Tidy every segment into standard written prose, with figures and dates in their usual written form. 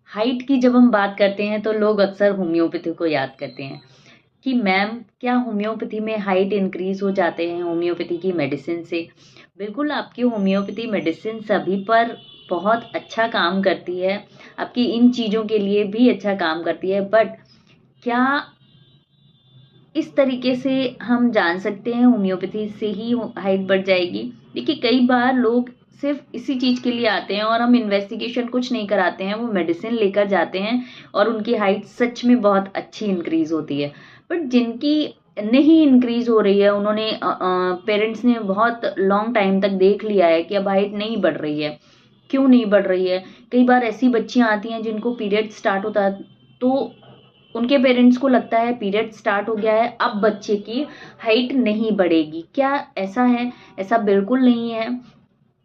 Height की जब हम बात करते हैं तो लोग अक्सर होम्योपैथी को याद करते हैं कि मैम क्या होम्योपैथी में हाइट इंक्रीज हो जाते हैं होम्योपैथी की मेडिसिन से। बिल्कुल, आपकी होम्योपैथी मेडिसिन सभी पर बहुत अच्छा काम करती है, आपकी इन चीज़ों के लिए भी अच्छा काम करती है, बट क्या इस तरीके से हम जान सकते हैं होम्योपैथी से ही हाइट बढ़ जाएगी? देखिए, कई बार लोग सिर्फ इसी चीज़ के लिए आते हैं और हम इन्वेस्टिगेशन कुछ नहीं कराते हैं, वो मेडिसिन लेकर जाते हैं और उनकी हाइट सच में बहुत अच्छी इंक्रीज होती है। बट जिनकी नहीं इंक्रीज हो रही है, उन्होंने पेरेंट्स ने बहुत लॉन्ग टाइम तक देख लिया है कि अब हाइट नहीं बढ़ रही है। क्यों नहीं बढ़ रही है? कई बार ऐसी बच्चियां आती हैं जिनको पीरियड स्टार्ट होता है, तो उनके पेरेंट्स को लगता है पीरियड स्टार्ट हो गया है, अब बच्चे की हाइट नहीं बढ़ेगी। क्या ऐसा है? ऐसा बिल्कुल नहीं है।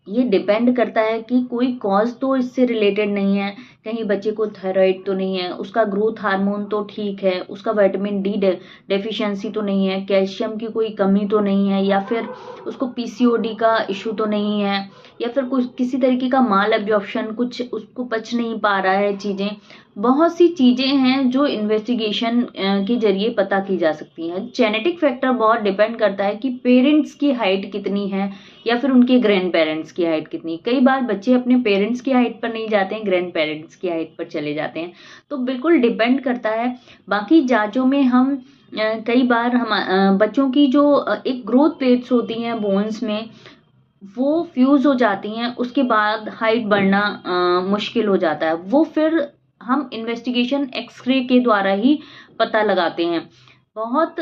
ये डिपेंड करता है कि कोई कॉज तो इससे रिलेटेड नहीं है, कहीं बच्चे को थायराइड तो नहीं है, उसका ग्रोथ हार्मोन तो ठीक है, उसका विटामिन डी डेफिशिएंसी तो नहीं है, कैल्शियम की कोई कमी तो नहीं है, या फिर उसको पीसीओडी का इशू तो नहीं है, या फिर कुछ किसी तरीके का माल एब्जॉर्प्शन, कुछ उसको पच नहीं पा रहा है चीज़ें। बहुत सी चीज़ें हैं जो इन्वेस्टिगेशन के जरिए पता की जा सकती हैं। जेनेटिक फैक्टर बहुत डिपेंड करता है कि पेरेंट्स की हाइट कितनी है या फिर उनके ग्रैंड पेरेंट्स की हाइट कितनी। कई बार बच्चे अपने पेरेंट्स की हाइट पर नहीं जाते हैं, ग्रैंड पेरेंट्स की हाइट पर चले जाते हैं। तो बिल्कुल डिपेंड करता है। बाकी जांचों में हम कई बार हम बच्चों की जो एक ग्रोथ प्लेट्स होती हैं बोन्स में, वो फ्यूज हो जाती हैं, उसके बाद हाइट बढ़ना मुश्किल हो जाता है। वो फिर हम इन्वेस्टिगेशन एक्सरे के द्वारा ही पता लगाते हैं। बहुत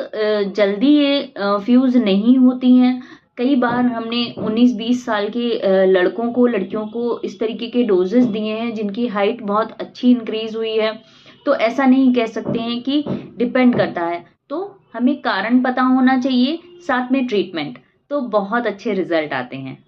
जल्दी ये फ्यूज नहीं होती हैं। कई बार हमने 19-20 साल के लड़कों को लड़कियों को इस तरीके के डोजेस दिए हैं जिनकी हाइट बहुत अच्छी इंक्रीज हुई है। तो ऐसा नहीं कह सकते हैं कि डिपेंड करता है। तो हमें कारण पता होना चाहिए, साथ में ट्रीटमेंट, तो बहुत अच्छे रिजल्ट आते हैं।